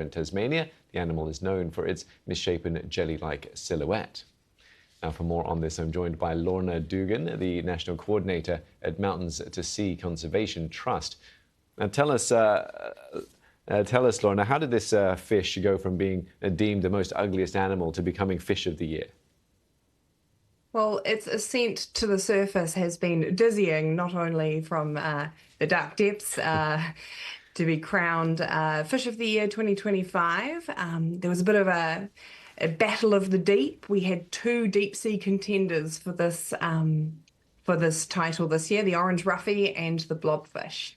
In Tasmania, the animal is known for its misshapen jelly-like silhouette. Now, for more on this, I'm joined by Lorna Dugan, the National Coordinator at Mountains to Sea Conservation Trust. Now, tell us, Lorna, how did this fish go from being deemed the most ugliest animal to becoming Fish of the Year? Well, its ascent to the surface has been dizzying, not only from the dark depths to be crowned Fish of the Year 2025. There was a bit of a battle of the deep. We had two deep sea contenders for this title this year, the orange ruffy and the blobfish.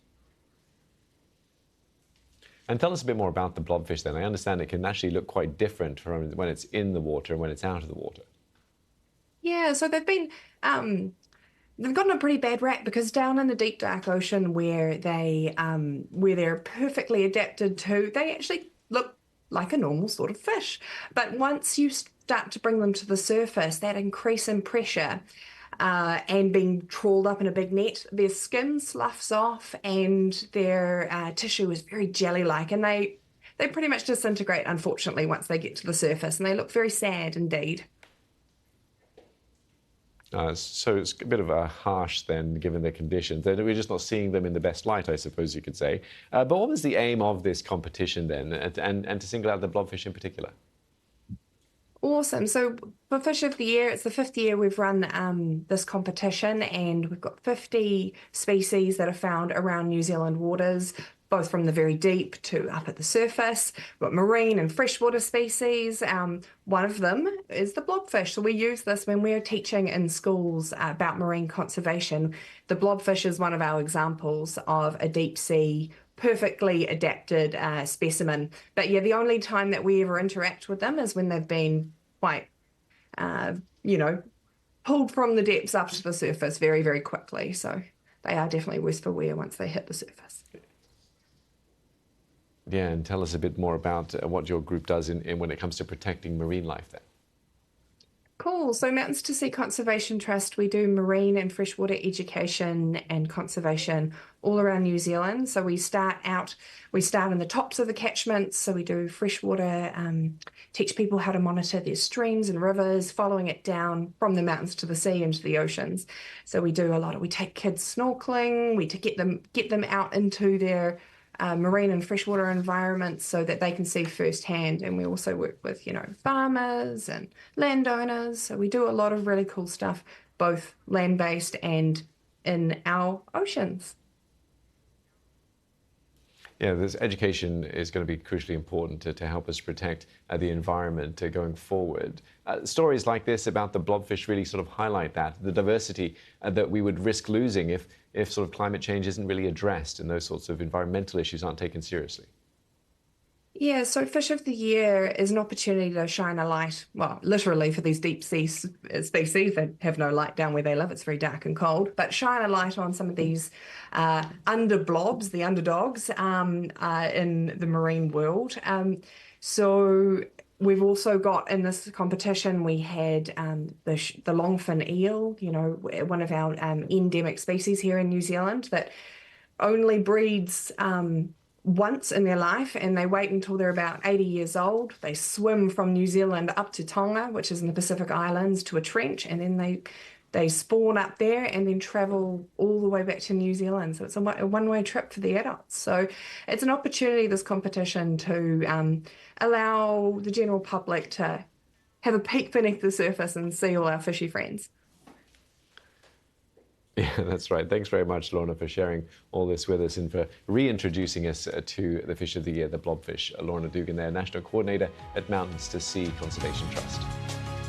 And tell us a bit more about the blobfish then. I understand it can actually look quite different from when it's in the water and when it's out of the water. Yeah, so they've gotten a pretty bad rap because down in the deep dark ocean where they're perfectly adapted to, they actually look like a normal sort of fish. But once you start to bring them to the surface, that increase in pressure and being trawled up in a big net, their skin sloughs off and their tissue is very jelly-like, and they pretty much disintegrate, unfortunately, once they get to the surface, and they look very sad indeed. So it's a bit of a harsh then, given the conditions. We're just not seeing them in the best light, I suppose you could say. But what was the aim of this competition then, and to single out the blobfish in particular? Awesome. So for Fish of the Year, it's the 5th year we've run this competition, and we've got 50 species that are found around New Zealand waters, both from the very deep to up at the surface. We've got marine and freshwater species. One of them is the blobfish. So we use this when we're teaching in schools about marine conservation. The blobfish is one of our examples of a deep sea, perfectly adapted specimen. But yeah, the only time that we ever interact with them is when they've been quite, pulled from the depths up to the surface very, very quickly. So they are definitely worse for wear once they hit the surface. Yeah, and tell us a bit more about what your group does when it comes to protecting marine life then. Cool. So Mountains to Sea Conservation Trust, we do marine and freshwater education and conservation all around New Zealand. So we start in the tops of the catchments. So we do freshwater, teach people how to monitor their streams and rivers, following it down from the mountains to the sea into the oceans. So we take kids snorkeling, we get them out into their marine and freshwater environments so that they can see firsthand. And we also work with, farmers and landowners. So we do a lot of really cool stuff, both land-based and in our oceans. Yeah, this education is going to be crucially important to help us protect the environment going forward. Stories like this about the blobfish really sort of highlight the diversity that we would risk losing if sort of climate change isn't really addressed and those sorts of environmental issues aren't taken seriously. Yeah, so Fish of the Year is an opportunity to shine a light, well, literally for these deep sea species that have no light down where they live. It's very dark and cold, but shine a light on some of these underblobs, the underdogs in the marine world. So we've also got in this competition, we had the longfin eel, one of our endemic species here in New Zealand that only breeds once in their life, and they wait until they're about 80 years old. They swim from New Zealand up to Tonga, which is in the Pacific Islands, to a trench, and then they spawn up there and then travel all the way back to New Zealand. So it's a one-way trip for the adults. So it's an opportunity, this competition, to allow the general public to have a peek beneath the surface and see all our fishy friends. Yeah, that's right. Thanks very much, Lorna, for sharing all this with us and for reintroducing us to the Fish of the Year, the blobfish. Lorna Dugan there, National Coordinator at Mountains to Sea Conservation Trust.